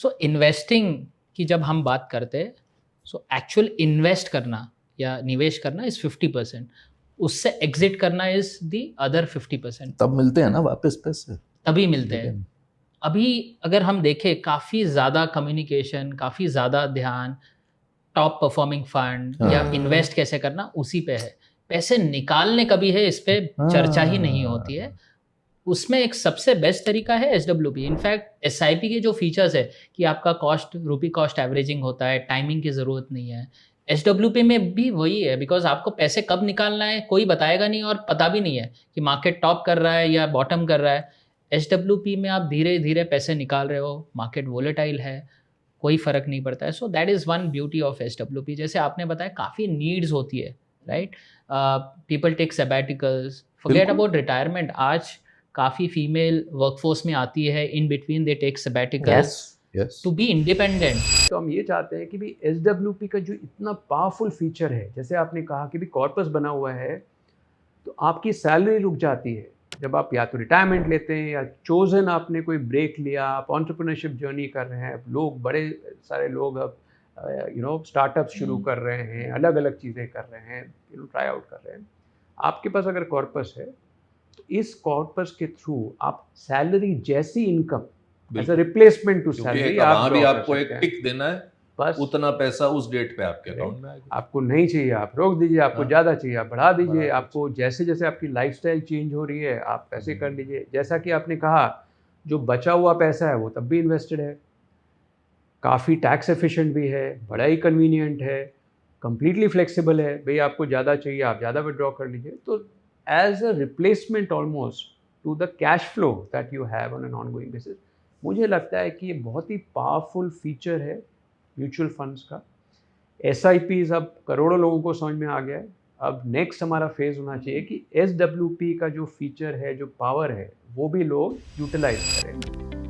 सो investing की जब हम बात करते हैं, सो एक्चुअल इन्वेस्ट करना या निवेश करना इज़ 50%, उससे एग्ज़िट करना इज़ द अदर 50%। तब मिलते हैं ना वापस पैसे। तभी मिलते हैं। अभी अगर हम देखें काफ़ी ज़्यादा कम्युनिकेशन, काफ़ी ज़्यादा ध्यान टॉप परफॉर्मिंग फंड या इन्वेस्ट कैसे करना उसी पे है। पैसे निकालने का भी है, इस पे चर्चा ही नहीं होती है। उसमें एक सबसे बेस्ट तरीका है एसडब्ल्यूपी। इनफैक्ट एसआईपी के जो फीचर्स है कि आपका रुपी कॉस्ट एवरेजिंग होता है, टाइमिंग की ज़रूरत नहीं है। एसडब्ल्यूपी में भी वही है, बिकॉज़ आपको पैसे कब निकालना है कोई बताएगा नहीं और पता भी नहीं है कि मार्केट टॉप कर रहा है या बॉटम कर रहा है। एसडब्ल्यूपी में आप धीरे-धीरे पैसे निकाल रहे हो, मार्केट वोलेटाइल है, कोई फ़र्क नहीं पड़ता है। So that is one beauty of SWP. जैसे आपने बताया काफ़ी नीड्स होती है, right? People take sabbaticals, forget बिल्कुल। About retirement. आज काफ़ी फीमेल वर्कफोर्स में आती है, in between they take sabbaticals yes, yes. To be independent. तो हम ये चाहते हैं कि भी एसडब्ल्यूपी का जो इतना पावरफुल फीचर है, जैसे आपने कहा कि भी कॉर्पस बना हुआ है, तो आपकी सैलरी रुक जाती है जब आप या तो रिटायरमेंट लेते हैं या चोजन आपने कोई ब्रेक लिया, आप एंटरप्रेन्योरशिप जर्नी कर रहे हैं। अब लोग बड़े सारे लोग अब स्टार्टअप्स शुरू कर रहे हैं, अलग अलग चीज़ें कर रहे हैं, ट्राई आउट कर रहे हैं। आपके पास अगर कॉर्पस है तो इस कॉर्पस के थ्रू आप सैलरी जैसी income as a replacement to salary वहाँ भी आपको एक टिक देना है, बस उतना पैसा उस डेट पे आपके अकाउंट में आएगा। आपको नहीं चाहिए आप रोक दीजिए, आपको हाँ। ज़्यादा चाहिए आप बढ़ा दीजिए, बढ़ा आपको जैसे जैसे आपकी लाइफस्टाइल चेंज हो रही है आप ऐसे कर लीजिए। जैसा कि आपने कहा, जो बचा हुआ पैसा है वो तब भी इन्वेस्टेड है, काफ़ी टैक्स एफिशिएंट भी है, बड़ा ही कन्वीनियंट है, कम्प्लीटली फ्लेक्सिबल है। भाई आपको ज़्यादा चाहिए आप ज़्यादा विड्रॉ कर लीजिए। तो as a replacement almost to the cash flow that you have on an ongoing basis, मुझे लगता है कि ये बहुत ही पावरफुल फीचर है म्यूचुअल फंड्स का। एसआईपीज़ अब करोड़ों लोगों को समझ में आ गया है। अब नेक्स्ट हमारा फेज़ होना चाहिए कि एसडब्ल्यूपी का जो फीचर है, जो पावर है, वो भी लोग यूटिलाइज करें।